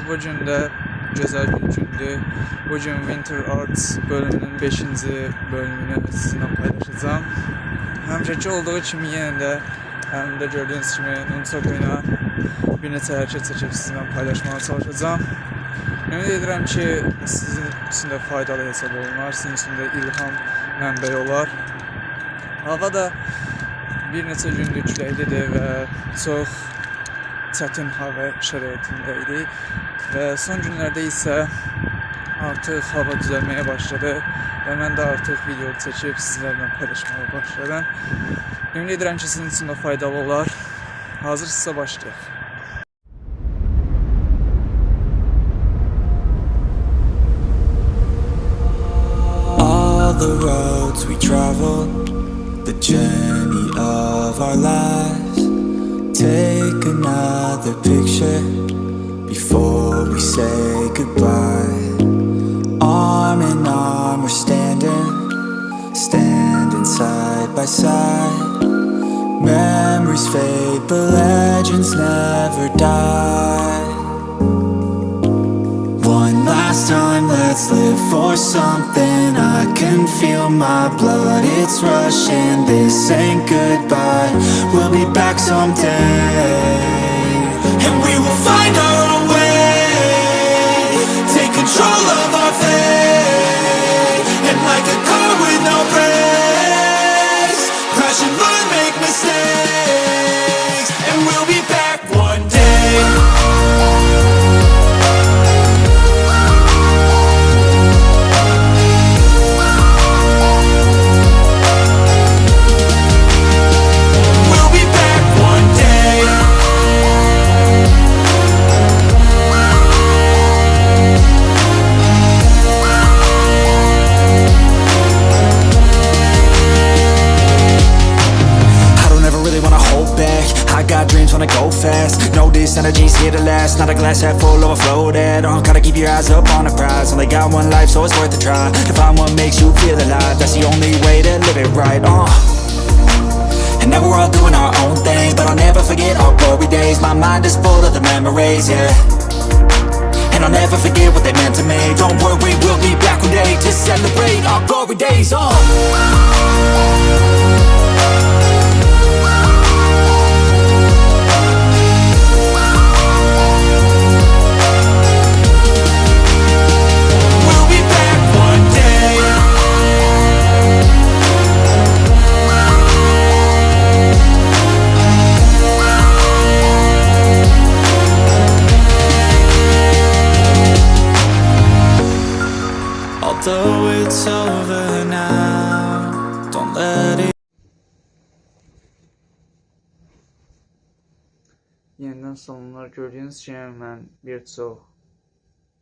bu gün də gözəl bir gündür. Bugün Winter Arts bölümünün 5-ci bölümünü sizinlə paylaşacağım. Həmişəki olduğu kimi yenə də əlimdə gördüyünüz kimi Nunchak ilə bir neçə hərəkət çəkib sizinlə paylaşmağa çalışacağım. Ümid edirəm ki, sizin üçün də faydalı hesab olunar, sizin üçün də ilham mənbəyi olar. Hava da bir neçə gündür küləklidir və çox çətin hava şəraitində idi və son günlərdə isə artıq hava düzəlməyə başladı və mən də artıq video çəkib sizlərlə paylaşmağa başladım. Ümid edirəm ki, sizin üçün də faydalı olar. Hazırsınızsa başlayaq. All the roads we travel, the journey of our lives. Take another picture before we say goodbye. Arm in arm we're standing side by side. Memories fade but legends never die. One last time, let's live for something. I can feel my blood, it's rushing. This ain't goodbye, we'll be back someday. And we will find our own way, take control of our fate. And like a car with no brakes, crash and learn, make mistakes. And we'll be back one day. I got dreams, wanna go fast. Know this energy's here to last. Not a glass half full, overflow that. Gotta keep your eyes up on the prize. Only got one life, so it's worth a try. To find what makes you feel alive, that's the only way to live it right. And now we're all doing our own things, but I'll never forget our glory days. My mind is full of the memories, yeah. And I'll never forget what they meant to me. Don't worry, we'll be back one day to celebrate our glory days. Although it's over now, don't let it. Yenidən salamlar. Gördüyünüz kimi mən bir çox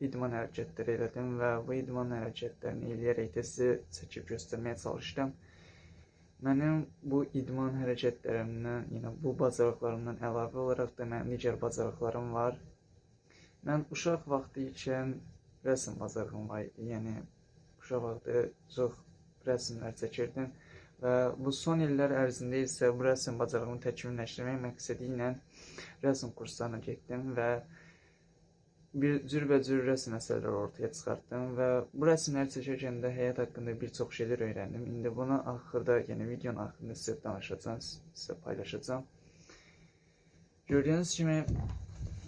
idman hərəkətləri elədim və bu idman hərəkətlərini eləyərək də sizə çəkib göstərməyə çalışdım. Mənim bu idman hərəkətlərimdən, yəni bu bacarıqlarımdan əlavə olaraq da mənim digər bacarıqlarım var. Mən uşaq vaxtı ikən rəsm bacarığım var idi, yəni uşaq vaxtı çox rəsmlər çəkirdim və bu son illər ərzində isə bu rəsm bacarığımı təkmilləşdirmək məqsədi ilə rəsm kurslarına getdim və cürbəcür rəsm əsərləri ortaya çıxartdım və bu rəsmləri çəkərkən də həyat haqqında bir çox şeylər öyrəndim. İndi buna axırda, yəni videonun axırında sizə danışacağım, sizə paylaşacağım. Gördüyünüz kimi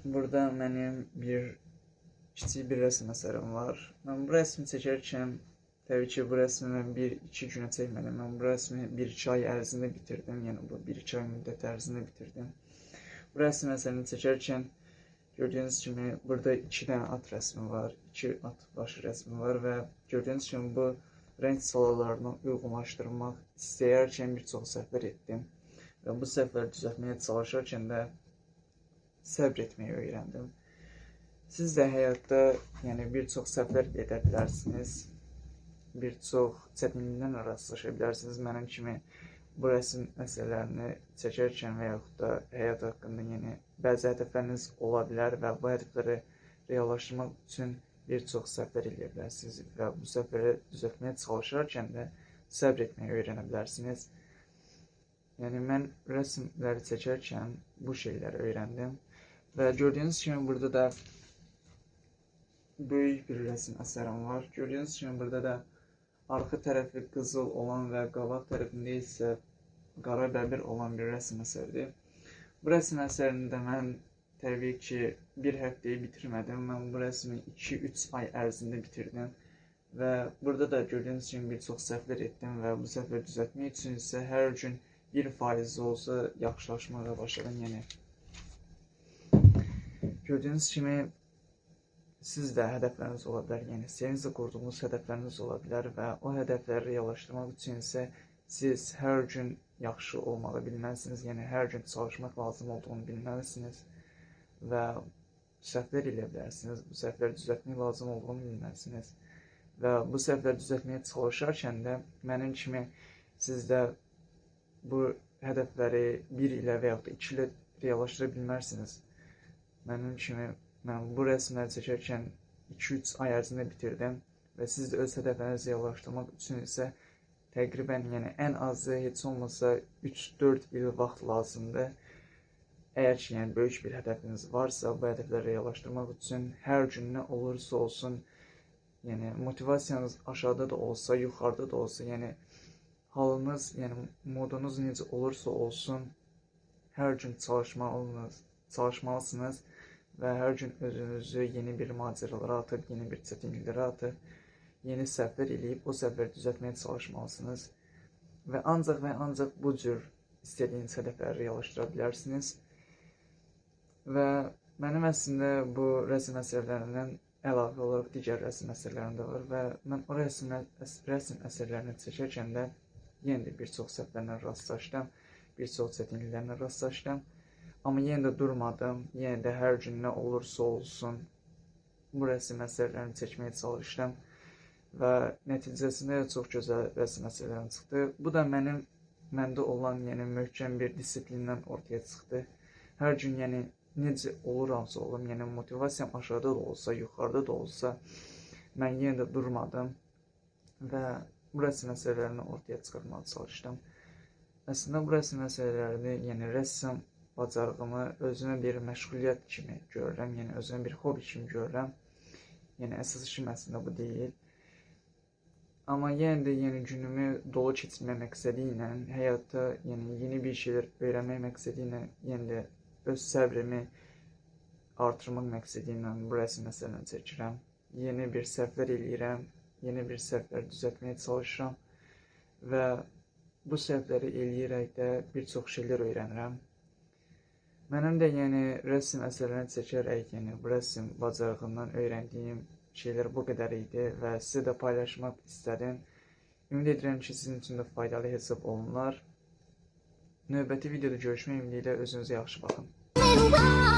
burada mənim kiçik bir rəsm əsərim var. Mən bu rəsmi çəkərkən, təbii ki, bu rəsmi mən 1-2 günə çəkmədim. Mən bu rəsmi 1-2 ay ərzində bitirdim. Yəni bu 1-2 ay müddət ərzində bitirdim. Bu rəsm əsərini çəkərkən gördüyünüz kimi burada 2 dənə at rəsmi var, 2 at başı rəsmi var və gördüyünüz kimi bu rəng skalalarını uyğunlaşdırmaq istəyərkən bir çox səhvlər etdim və bu səhvləri düzəltməyə çalışarkən də səbr etməyi öyrəndim. Siz də həyatda bir çox səhvlər edə bilərsiniz, bir çox çətinliklərlə rastlaşa bilərsiniz. Mənim kimi bu rəsm əsərlərini çəkərkən və yaxud da həyat haqqında bəzi hədəfləriniz ola bilər və bu hədəfləri reallaşdırmaq üçün bir çox səhvlər edə bilərsiniz və bu səhvləri düzəltməyə çalışarkən də səbr etməyi öyrənə bilərsiniz. Yəni mən rəsmləri çəkərkən bu şeyləri öyrəndim və gördüyünüz kimi burada da böyük bir rəsm əsərim var. Gördüyünüz kimi burada da arxa tərəfi qızıl olan və qabaq tərəfində isə qara bəbir olan bir rəsm əsəridir. Bu rəsm əsərini də mən təbii ki bir həftəyi bitirmədim. Mən bu rəsmi 2-3 ay ərzində bitirdim. Və burada da gördüyünüz kimi bir çox səhvlər etdim və bu səhvləri düzəltmək üçün isə hər gün 1% olsa yaxşılaşmağa başladım. Yəni gördüyünüz kimi siz də hədəfləriniz ola bilər. Yəni sevinçlə qurduğunuz hədəfləriniz ola bilər və o hədəfləri reallaşdırmaq üçün isə siz hər gün yaxşı olmağı bilməlisiniz. Yəni hər gün çalışmaq lazım olduğunu bilməlisiniz və səhvlər eləyə bilərsiniz. Bu səhvləri düzəltmək lazım olduğunu bilməlisiniz. Və bu səhvləri düzəltməyə çalışarkən də mənim kimi siz də bu hədəfləri 1 ilə və yaxud da 2 ilə reallaşdıra bilmərsiniz. Mənim kimi mən bu rəsmləri çəkərkən 2-3 ay ərzində bitirdim və siz də öz hədəflərinizi reallaşdırmaq üçün isə təqribən ən azı heç olmasa 3-4 il vaxt lazımdır. Əgər ki böyük bir hədəfiniz varsa, bu hədəfləri reallaşdırmaq üçün hər gün nə olursa olsun, motivasiyanız aşağıda da olsa, yuxarıda da olsa, halınız, modunuz necə olursa olsun, hər gün çalışmalısınız və hər gün özünüzü yeni bir macəralara atıb, yeni bir çətinliklərə atıb, yeni səhvlər eləyib, o səhvləri düzəltməyə çalışmalısınız və ancaq bu cür istədiyiniz hədəfləri reallaşdıra bilərsiniz. Və mənim əslində bu rəsm əsərlərindən əlavə olaraq digər rəsm əsərlərim də var və mən o rəsm əsərlərini çəkərkən də yenə də bir çox səhvlərlə rastlaşdım, bir çox çətinliklərlə rastlaşdım. Amma yenə də durmadım, yenə də hər gün nə olursa olsun bu rəsm əsərlərini çəkməyə çalışdım və nəticəsində çox gözəl rəsm əsərlərim çıxdı. Bu da məndə olan möhkəm bir disiplindən ortaya çıxdı. Hər gün necə oluramsa olum, motivasiyam aşağıda da olsa, yuxarıda da olsa, mən yenə də durmadım və bu rəsm əsərlərini ortaya çıxarmağa çalışdım. Əslində bu rəsm əsərlərini, rəssam bacarığımı özümə bir məşğuliyyət kimi görürəm, özümə bir hobi kimi görürəm. Əsas işim əslində bu deyil. Amma yenə də günümü dolu keçirmək məqsədi ilə, həyatda yeni bir şeylər öyrənmək məqsədi ilə, yenə də öz səbrimi artırmaq məqsədi ilə bu rəsm əsərlərini çəkirəm. Yeni bir səhvlər eləyirəm, yeni bir səhvləri düzəltməyə çalışıram və bu səhvləri eləyərək də bir çox şeylər öyrənirəm. Mənim də rəsm əsərlərini çəkərək, bu rəsm bacarığından öyrəndiyim şeylər bu qədər idi və sizə də paylaşmaq istədim. Ümid edirəm ki, sizin üçün də faydalı hesab olunlar. Növbəti videoda görüşmək ümidi ilə özünüzə yaxşı baxın.